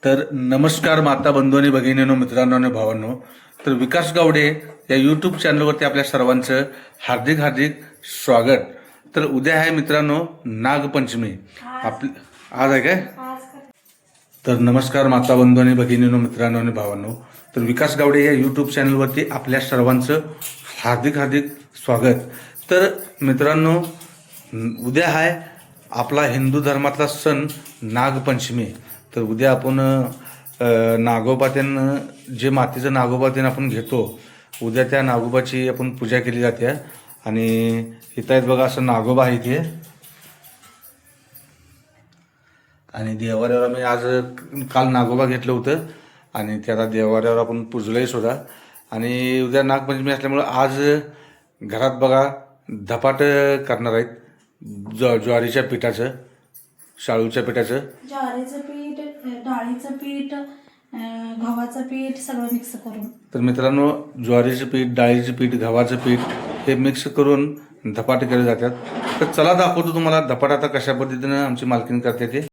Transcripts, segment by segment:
तर नमस्कार माता बंधू आणि भगिनींनो, मित्रांनो आणि भावांनो. तर विकास गावडे या यूट्यूब चॅनलवरती आपल्या सर्वांचं हार्दिक हार्दिक स्वागत. तर उद्या आहे मित्रांनो नागपंचमी. आज आहे काय? तर नमस्कार माता बंधू आणि भगिनींनो, मित्रांनो आणि भावांनो. तर विकास गावडे या यूट्यूब चॅनलवरती आपल्या सर्वांचं हार्दिक हार्दिक स्वागत. तर मित्रांनो, उद्या आहे आपला हिंदू धर्मातला सण नागपंचमी. तर उद्या आपण नागोबातेन जे मातीचं नागोबातेन आपण घेतो, उद्या त्या नागोबाची आपण पूजा केली जाते. आणि इथं आहेत बघा, असं नागोबा आहे इथे. आणि देवाऱ्यावर आम्ही आज काल नागोबा घेतलं होतं आणि त्या देवाऱ्यावर आपण पुजलंही सुद्धा. आणि उद्या नागपंचमी असल्यामुळं आज घरात बघा धपाट करणार आहेत. ज्वारीच्या पिठाचं, शाळूच्या पिठाचं, ज्वारीचं पीठ, डाळीचं पीठ, गव्हाचं पीठ सगळं मिक्स करून. तर मित्रांनो, ज्वारीचं पीठ, डाळीचं पीठ, गव्हाचं पीठ हे मिक्स करून धपाटे केले जातात. तर चला दाखवतो तुम्हाला धपाट आता कशा पद्धतीनं आमची मालकीण करते ते.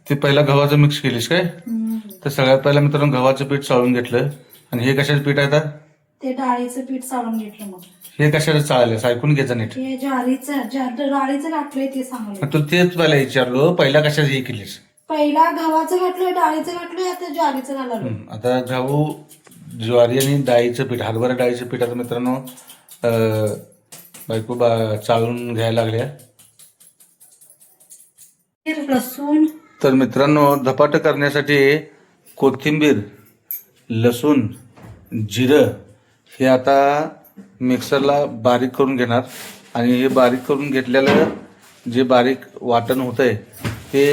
ते पहिला गव्हाचं मिक्स केलीस काय? तर सगळ्यात पहिला मित्रांनो गव्हाचं पीठ चाळून घेतलं. आणि हे कशाचं पीठ आहे आता? ते डाळीचं पीठ चाळून घेतलं. मग हे कशाचं चाळलं ऐकून घ्यायचं नीट. हे डाळीचं घातलंय ते सांगलं. तू तेच पहिला विचारलो, पहिला कशाचं हे केलीस? पहिला गव्हाचं घातलंय, डाळीचं घातलंय, आता ज्वारीचं घालावं. आता गहू, ज्वारी आणि डाळीचं पीठ, हरभरा डाळीचं पीठ आता मित्रांनो बायको चाळून घ्यायला लागल्या. लसूण. तर मित्रांनो, धपाट करण्यासाठी कोथिंबीर, लसूण, जिरं हे आता मिक्सरला बारीक करून घेणार. आणि हे बारीक करून घेतलेलं जे बारीक वाटण होतंय ते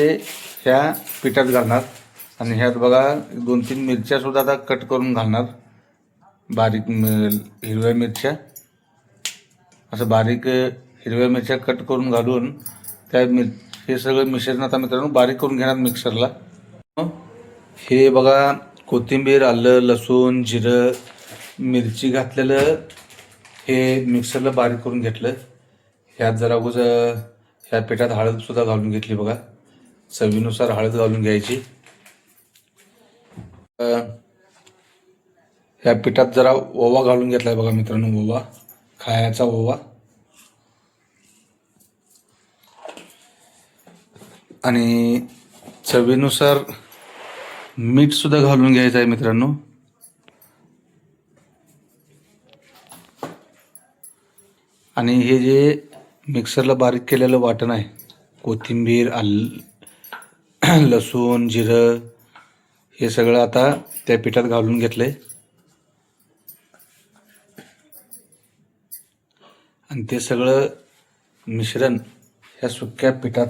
ह्या पिठात घालणार. आणि ह्यात बघा 2-3 मिरच्या सुद्धा आता कट करून घालणार, बारीक हिरव्या मिरच्या. असं बारीक हिरव्या मिरच्या कट करून घालून हे सगळं मिश्रण आता मित्रांनो बारीक करून घेणार मिक्सरला. हे बघा कोथिंबीर, आलं, लसूण, जिरं, मिरची घातलेलं हे मिक्सरला बारीक करून घेतलं. ह्यात जरा ह्या पिठात हळद सुद्धा घालून घेतली बघा. चवीनुसार हळद घालून घ्यायची. ह्या पिठात जरा ओवा घालून घेतलाय बघा मित्रांनो, ओवा, खायचा ओवा. आणि चवीनुसार मीठ सुद्धा घालून घ्यायचं आहे मित्रांनो. आणि हे जे मिक्सरला बारीक केलेलं वाटण आहे, कोथिंबीर, लसूण, जिरं हे सगळं आता त्या पिठात घालून घेतलंय. आणि ते सगळं मिश्रण ह्या सुक्या पिठात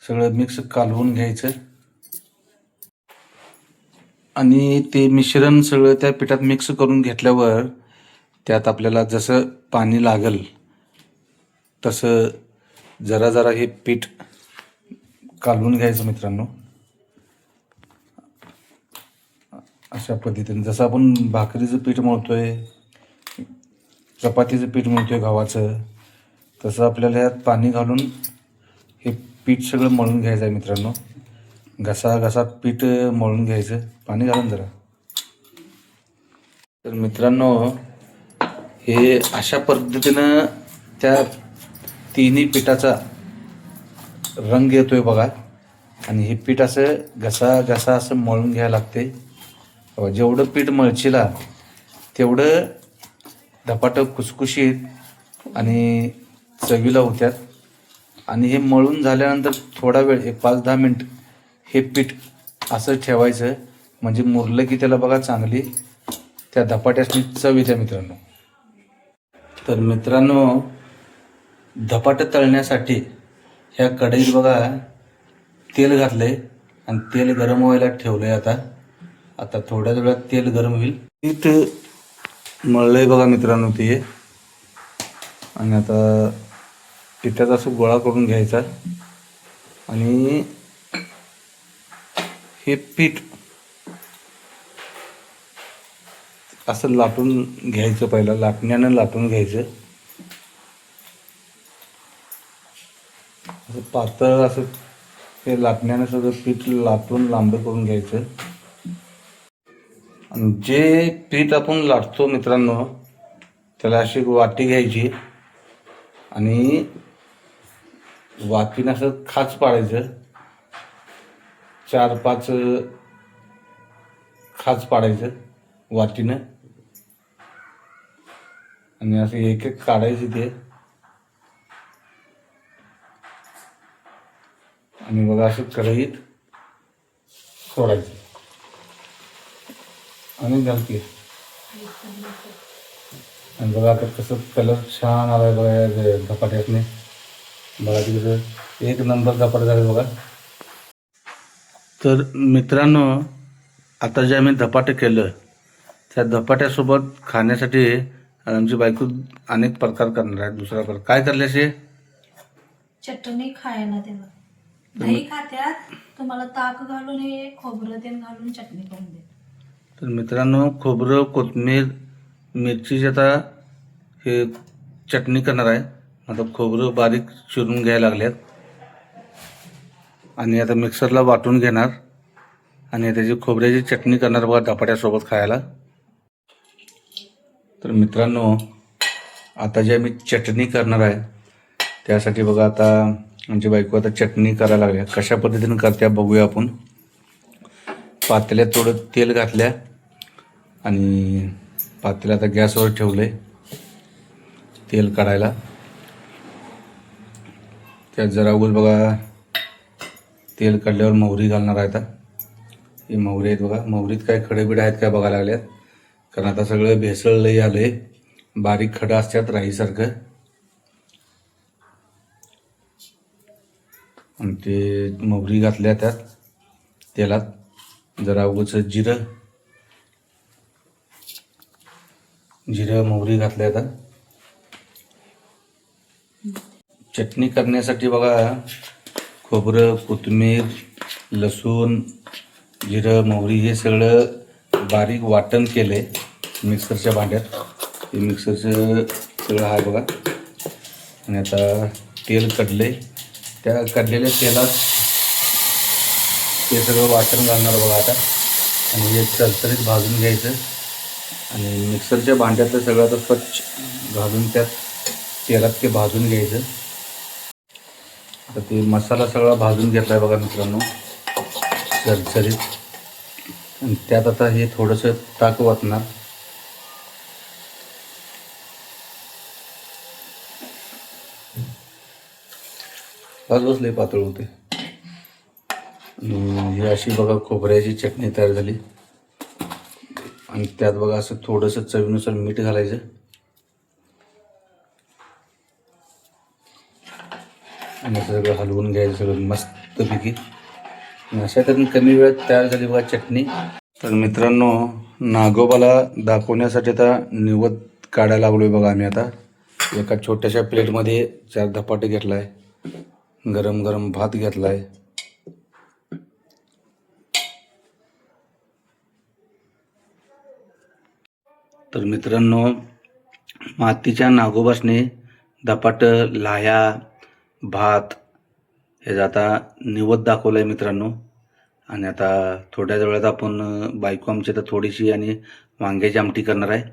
सगळं मिक्स कालवून घ्यायचं. आणि ते मिश्रण सगळं त्या पिठात मिक्स करून घेतल्यावर त्यात आपल्याला जसं पाणी लागल तसं जरा जरा हे पीठ कालवून घ्यायचं मित्रांनो. अशा पद्धतीने जसं आपण भाकरीचं पीठ मळतोय, चपातीचं पीठ मळतोय गव्हाचं, तसं आपल्याला ह्यात पाणी घालून हे पीठ सगळं मळून घ्यायचं आहे मित्रांनो. घसा पीठ मळून घ्यायचं पाणी घालून जरा. तर मित्रांनो, हे अशा पद्धतीनं त्या तिन्ही पिठाचा रंग येतोय बघा. आणि हे पीठ असं घसा असं मळून घ्यायला लागते. जेवढं पीठ मळशीला तेवढं धपाटं खुसखुशीत आणि चवीला होत्यात. आणि हे मळून झाल्यानंतर थोडा वेळ, एक 5-10 मिनिट हे पीठ असं ठेवायचं. म्हणजे मुरलं की त्याला बघा चांगली त्या धपाट्यासनी चव येते मित्रांनो. तर मित्रांनो, धपाटे तळण्यासाठी ह्या कढईत बघा तेल घातलंय आणि तेल गरम व्हायला ठेवलंय. आता थोड्याच वेळात तेल गरम होईल. पीठ मळलंय बघा मित्रांनो ते. आणि आता पिठाचा असं गोळा करून घ्यायचा. आणि हे पीठ असं लाटून घ्यायचं, पहिला लाटण्यानं लाटून घ्यायचं. असं पातळ असं ते लाटण्यानं सगळं पीठ लाटून लांबं करून घ्यायचं. आणि जे पीठ आपण लाटतो मित्रांनो, त्याला अशी वाटी घ्यायची आणि वाटीनं असं खाच पाडायचं. 4-5 खाच पाडायचं वाटीनं आणि असं एक एक काढायचं ते. आणि बघा असं कढईत सोडायचं आणि घालते. आणि बघा आता कसं कलर छान आलाय बघा या धपाट्यातने. बघा तिकडं एक नंबर धपाटे झाले बघा. तर मित्रांनो, आता जे आम्ही धपाटे केलं त्या धपाट्यासोबत खाण्यासाठी आमची बायको अनेक प्रकार करणार आहे. दुसरा प्रकार काय करल्याचे चटणी खायला त्याला दही खात्यात, तुम्हाला ताक घालून हे खोबरं तेल घालून चटणी करून दे. तर मित्रांनो, खोबरं, कोथिंबीर, मिरचीची आता हे चटणी करणार आहे. आता खोबरं बारीक चिरून घ्यायला लागल्यात आणि आता मिक्सरला वाटून घेणार आणि त्याची खोबऱ्याची चटणी करणार बघा धपाट्यासोबत खायला. तर मित्रांनो, आता जे आम्ही चटणी करणार आहे त्यासाठी बघा आता आमची बायको आता चटणी करायला लागल्या. कशा पद्धतीने करत्या बघूया आपण. पातेल्यात थोडं तेल घातल्या आणि पातेलं आता गॅसवर ठेवलंय तेल काढायला. त्यात जरा उगाच बघा तेल काढल्यावर मोहरी घालणार आहे. आता ही मोहरी आहेत बघा. मोहरीत काय खडेबिडे आहेत काय बघायला लागल्यात, कारण आता सगळं भेसळ लई आलंय. बारीक खडं असतात राईसारखं. आणि ते मोहरी घातल्या त्यात तेलात. जरा उगाच जिरं मोहरी घातल्या. आता चटणी करण्यासाठी बघा खोबरं, कोथिंबीर, लसूण, जिरं, मोहरी हे सगळं बारीक वाटण केलंय मिक्सरच्या भांड्यात. हे मिक्सरचं सगळं आहे बघा. आणि आता तेल कढलंय. त्या काढलेल्या तेलात ते सगळं वाटण घालणार बघा आता. आणि हे चरचरीत भाजून घ्यायचं आणि मिक्सरच्या भांड्यातलं सगळं आता स्वच्छ घालून त्यात तेलात ते भाजून घ्यायचं. आता ते मसाला सगळा भाजून घेतला आहे बघा मित्रांनो चरचरीत. आणि त्यात आता हे थोडंसं ताक वाटणार. आज बसले पातळ होते. ही अशी बघा खोबऱ्याची चटणी तयार झाली. आणि त्यात बघा असं थोडंसं चवीनुसार मीठ घालायचं. आणि सगळं हलवून घ्यायचं सगळं मस्तपैकी. अशा तऱ्हेने कमी वेळात तयार झाली बघा चटणी. तर मित्रांनो, नागोबाला दाखवण्यासाठी आता निवद काढायला लागलोय बघा आम्ही. आता एका छोट्याशा प्लेटमध्ये 4 धपाटे घेतलाय, गरम गरम भात घेतलाय. तर मित्रांनो, मातीच्या नागोबासने धपाटं, लाह्या, भात ह्याचा आता निवद दाखवलाय मित्रांनो. आणि आता थोड्या वेळात आपण बायको आमची तर थोडीशी आणि वांग्याची आमटी करणार आहे.